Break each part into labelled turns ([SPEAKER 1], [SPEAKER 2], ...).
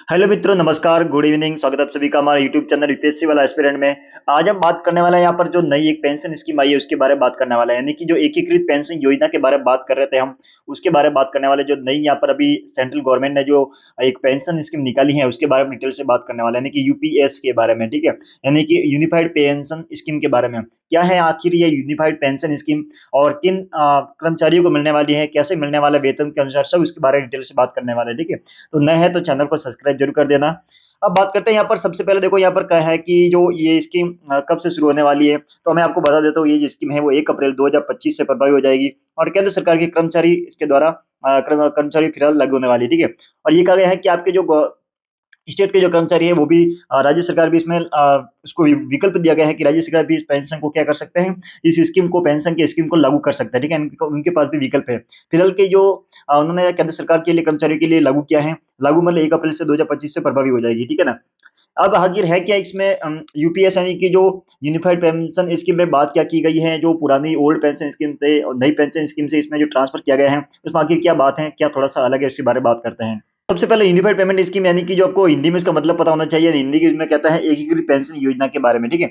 [SPEAKER 1] Hello मित्रों, नमस्कार, good evening. स्वागत है आप सभी का हमारे यूट्यूब चैनल यूपीएससी वाला एस्पिरेंट में। आज हम बात करने वाले हैं यहाँ पर जो नई एक पेंशन स्कीम आई है उसके बारे में बात करने वाले हैं, यानी कि जो एकीकृत पेंशन योजना के बारे में बात कर रहे थे हम, उसके बारे में बात करने वाले। जो नई यहाँ पर अभी सेंट्रल गवर्नमेंट ने जो एक पेंशन स्कीम निकाली है उसके बारे में डिटेल से बात करने वाले हैं, यानी कि यूपीएस के बारे में। ठीक है, यानी कि यूनिफाइड पेंशन स्कीम के बारे में। क्या है आखिर ये यूनिफाइड पेंशन स्कीम और किन कर्मचारियों को मिलने वाली है, कैसे मिलने वाला वेतन के अनुसार, सब इसके बारे में डिटेल से बात करने वाले हैं। ठीक है, तो नए हैं तो चैनल को सब्सक्राइब जरूर कर देना। अब बात करते हैं यहाँ पर। सबसे पहले देखो यहाँ पर क्या है कि जो ये स्कीम कब से शुरू होने वाली है, तो मैं आपको बता देता हूँ। ये जो स्कीम है वो 1 अप्रैल 2025 से प्रभावी हो जाएगी और केंद्र सरकार के कर्मचारी इसके द्वारा कर्मचारी फिलहाल लागू होने वाली है। ठीक है, और ये कहा गया है कि आपके जो स्टेट के जो कर्मचारी है वो भी राज्य सरकार भी इसमें उसको विकल्प दिया गया है कि राज्य सरकार भी इस पेंशन को क्या कर सकते हैं, इस स्कीम को, पेंशन की स्कीम को लागू कर सकते हैं। ठीक है, उनके पास भी विकल्प है। फिलहाल के जो उन्होंने केंद्र सरकार के लिए कर्मचारियों के लिए लागू किया है, लागू मतलब 1 अप्रैल से 2025 से प्रभावी हो जाएगी। ठीक है ना। अब आखिर है क्या इसमें यूपीएस यानी कि जो यूनिफाइड पेंशन स्कीम में बात क्या की गई है, जो पुरानी ओल्ड पेंशन स्कीम थे और नई पेंशन स्कीम से इसमें जो ट्रांसफर किया गया है उसमें आखिर क्या बात है, क्या थोड़ा सा अलग है, उसके बारे में बात करते हैं। सबसे पहले यूनिफाइड पेमेंट स्कीम, यानी कि जो आपको हिंदी में इसका मतलब पता होना चाहिए। हिंदी की इसमें कहता है एकीकृत पेंशन योजना के बारे में। ठीक है,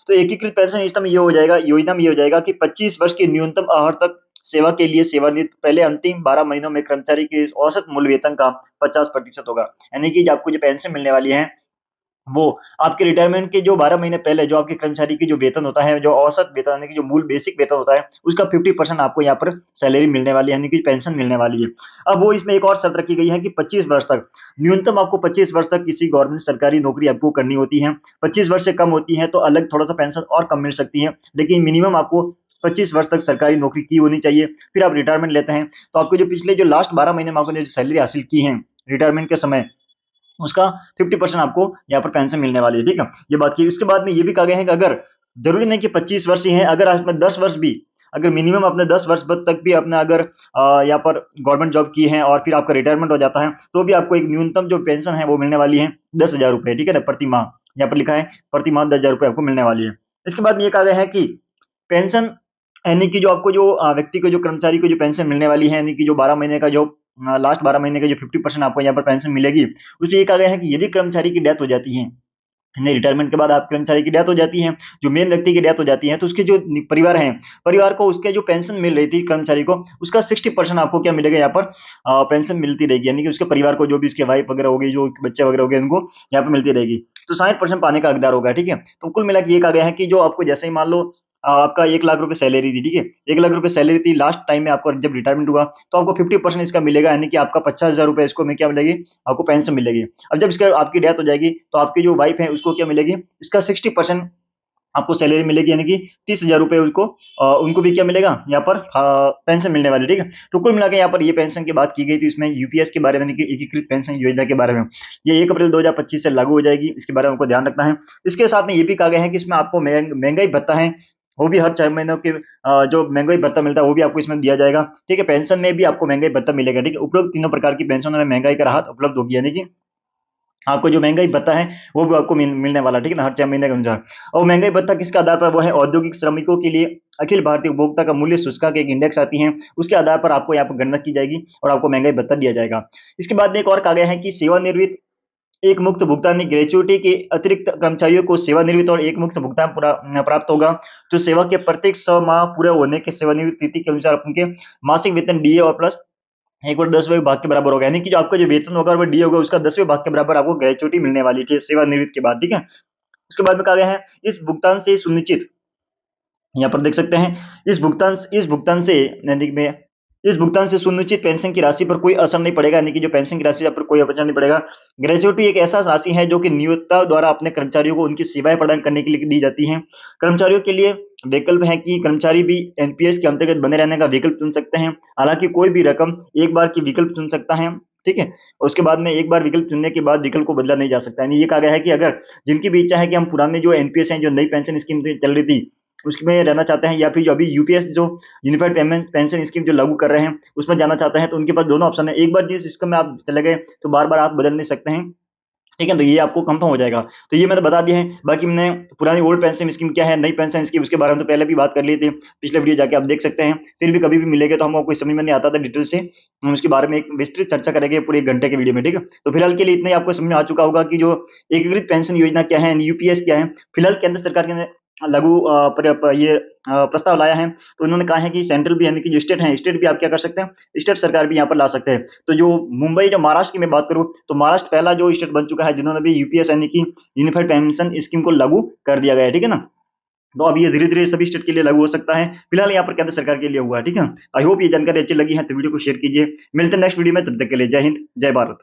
[SPEAKER 1] तो एकीकृत पेंशन सिस्टम ये हो जाएगा, योजना में ये हो जाएगा कि 25 वर्ष की न्यूनतम आहार तक सेवा के लिए सेवानिवृत्त पहले अंतिम 12 महीनों में कर्मचारी के औसत मूल वेतन का 50% होगा। यानी कि जो आपको जो पेंशन मिलने वाली है वो आपके रिटायरमेंट के जो 12 महीने पहले जो आपके कर्मचारी की जो वेतन होता है, जो औसत वेतन यानी कि जो मूल बेसिक वेतन होता है, उसका 50% आपको यहाँ पर सैलरी मिलने वाली है, यानी कि पेंशन मिलने वाली है। अब वो इसमें एक और शर्त रखी गई है कि 25 वर्ष तक, न्यूनतम आपको 25 वर्ष तक किसी गवर्नमेंट सरकारी नौकरी आपको करनी होती है। 25 वर्ष से कम होती है तो अलग थोड़ा सा पेंशन और कम मिल सकती है, लेकिन मिनिमम आपको 25 वर्ष तक सरकारी नौकरी की होनी चाहिए। फिर आप रिटायरमेंट लेते हैं तो आपको जो पिछले जो लास्ट 12 महीने में आपने जो सैलरी हासिल की है रिटायरमेंट के समय, उसका 50% आपको यहाँ पर पेंशन मिलने वाली है। ठीक है, ये बात की। उसके बाद में ये भी कहा गया है कि अगर जरूरी नहीं कि 25 वर्ष ही है, अगर आपने 10 वर्ष भी, अगर मिनिमम आपने 10 वर्ष तक भी आपने अगर यहाँ पर गवर्नमेंट जॉब की है और फिर आपका रिटायरमेंट हो जाता है तो भी आपको एक न्यूनतम जो पेंशन है वो मिलने वाली है 10,000 रुपए। ठीक है ना, प्रति माह। यहाँ पर लिखा है प्रति माह 10,000 रुपए आपको मिलने वाली है। इसके बाद में ये कहा गया है कि पेंशन, यानी कि जो आपको जो व्यक्ति को, जो कर्मचारी को जो पेंशन मिलने वाली है, यानी कि जो 12 महीने का जो लास्ट 12 महीने का जो 50% आपको यहाँ पर पेंशन मिलेगी, उसमें ये कहा गया है कि यदि कर्मचारी की डेथ हो जाती है, नहीं, रिटायरमेंट के बाद आप कर्मचारी की डेथ हो जाती है, जो मेन व्यक्ति की डेथ हो जाती है, तो उसके जो परिवार हैं, परिवार को उसके जो पेंशन मिल रही थी कर्मचारी को, उसका 60% आपको क्या मिलेगा यहाँ पर पेंशन मिलती रहेगी। यानी कि उसके परिवार को, जो भी उसके वाइफ वगैरह होगी, जो बच्चे वगैरह हो गए, उनको यहाँ पर मिलती रहेगी। तो 60% पाने का हकदार होगा। ठीक है, तो कुल मिला के ये कहा गया है कि जो आपको जैसे ही मान लो आपका 1 लाख रुपए सैलरी थी। ठीक है, 1 लाख रुपए सैलरी थी, लास्ट टाइम में आपको जब रिटायरमेंट हुआ तो आपको 50% इसका मिलेगा, यानी कि आपका 50,000 रुपए इसको में क्या मिलेगी, आपको पेंशन मिलेगी। अब जब इसका आपकी डेथ हो जाएगी तो आपकी जो वाइफ है उसको क्या मिलेगी, इसका 60% आपको सैलरी मिलेगी, यानी कि 30,000 रुपए उसको उनको भी क्या मिलेगा यहाँ पर पेंशन मिलने वाली। ठीक है, तो कुल मिला के यहाँ पर ये पेंशन की बात की गई थी इसमें यूपीएस के बारे में, यानी कि एकीकृत पेंशन योजना के बारे में। ये 1 अप्रैल 2025 से लागू हो जाएगी, इसके बारे में आपको ध्यान रखना है। इसके साथ में ये भी कहा गया है कि इसमें आपको महंगाई भत्ता है, वो भी हर 6 महीनों के जो महंगाई भत्ता मिलता है वो भी आपको इसमें दिया जाएगा। ठीक है, पेंशन में भी आपको महंगाई भत्ता मिलेगा। ठीक है, उपरोक्त तीनों प्रकार की पेंशनों में महंगाई का राहत उपलब्ध होगी, यानी कि आपको जो महंगाई भत्ता है वो भी आपको मिलने वाला। ठीक है ना, हर 6 महीने के अनुसार। और महंगाई भत्ता किसके आधार पर, वो है औद्योगिक श्रमिकों के लिए अखिल भारतीय उपभोक्ता का मूल्य सूचकांक, एक इंडेक्स आती है, उसके आधार पर आपको यहाँ पर गणना की जाएगी और आपको महंगाई भत्ता दिया जाएगा। इसके बाद में एक और कहा गया है कि सेवानिवृत्त एक मुक्त भुगतान ग्रेचुइटी के अतिरिक्त कर्मचारियों को सेवानिवृत्त और एक मुक्त भुगतान प्राप्त होगा, जो सेवा के प्रत्येक 100 माह पूरे होने के सेवानिवृत्त तिथि के अनुसार उनके मासिक वेतन डीए और प्लस 1/10वें भाग के बराबर होगा। यानी कि जो आपका जो वेतन होगा वो डी होगा, उसका 10वें भाग के बराबर आपको ग्रेचुइटी मिलने वाली थी सेवानिवृत्त के बाद। ठीक है, उसके बाद में कहा गया है इस भुगतान से सुनिश्चित, यहाँ पर देख सकते हैं, इस भुगतान से सुनिश्चित पेंशन की राशि पर कोई असर नहीं पड़ेगा, यानी कि जो पेंशन की राशि पर कोई असर नहीं पड़ेगा। ग्रेचुइटी एक ऐसा राशि है जो कि नियोक्ता द्वारा अपने कर्मचारियों को उनकी सेवाएं प्रदान करने के लिए दी जाती हैं। कर्मचारियों के लिए विकल्प है कि कर्मचारी भी एनपीएस के अंतर्गत बने रहने का विकल्प चुन सकते हैं। हालांकि कोई भी रकम एक बार की विकल्प चुन सकता है। ठीक है, उसके बाद में एक बार विकल्प चुनने के बाद विकल्प को बदला नहीं जा सकता। यानी ये कहा गया है कि अगर जिनकी भी इच्छा है कि हम पुराने जो एनपीएस हैं, जो नई पेंशन स्कीम चल रही थी उसमें रहना चाहते हैं, या फिर जो अभी यूपीएस जो यूनिफाइड पेमेंट पेंशन स्कीम जो लागू कर रहे हैं उसमें जाना चाहते हैं, तो उनके पास दोनों ऑप्शन है। एक बार जिस स्कीम में आप चले गए तो बार बार आप बदल नहीं सकते हैं। ठीक है, तो ये आपको कंफर्म हो जाएगा। तो ये मैंने बता दिया है। बाकी मैंने पुरानी ओल्ड पेंशन स्कीम क्या है, नई पेंशन स्कीम, उसके बारे में तो पहले भी बात कर ली थी, पिछले वीडियो जाके आप देख सकते हैं। फिर भी कभी भी मिलेंगे तो हमको कोई समझ में नहीं आता था डिटेल से, हम उसके बारे में एक विस्तृत चर्चा करेंगे पूरे 1 घंटे के वीडियो में, ठीक है। तो फिलहाल के लिए इतना ही आपको समझ में आ चुका होगा कि जो एकीकृत पेंशन योजना क्या है, यूपीएस क्या है। फिलहाल केंद्र सरकार ने लघु प्रस्ताव लाया है। तो उन्होंने कहा है कि सेंट्रल भी, यानी कि जो स्टेट है, स्टेट भी आप क्या कर सकते हैं, स्टेट सरकार भी यहाँ पर ला सकते हैं। तो जो मुंबई, जो महाराष्ट्र की मैं बात करूँ, तो महाराष्ट्र पहला जो स्टेट बन चुका है जिन्होंने भी यूपीएस यानी कि यूनिफाइड पेंशन स्कीम को लागू कर दिया गया है, ठीक है ना। तो अब ये धीरे धीरे सभी स्टेट के लिए लागू हो सकता है। फिलहाल यहाँ पर केंद्र सरकार के लिए हुआ है, ठीक है। आई होप ये जानकारी अच्छी लगी है तो वीडियो को शेयर कीजिए। मिलते हैं नेक्स्ट वीडियो में, तब तक के लिए जय हिंद, जय भारत।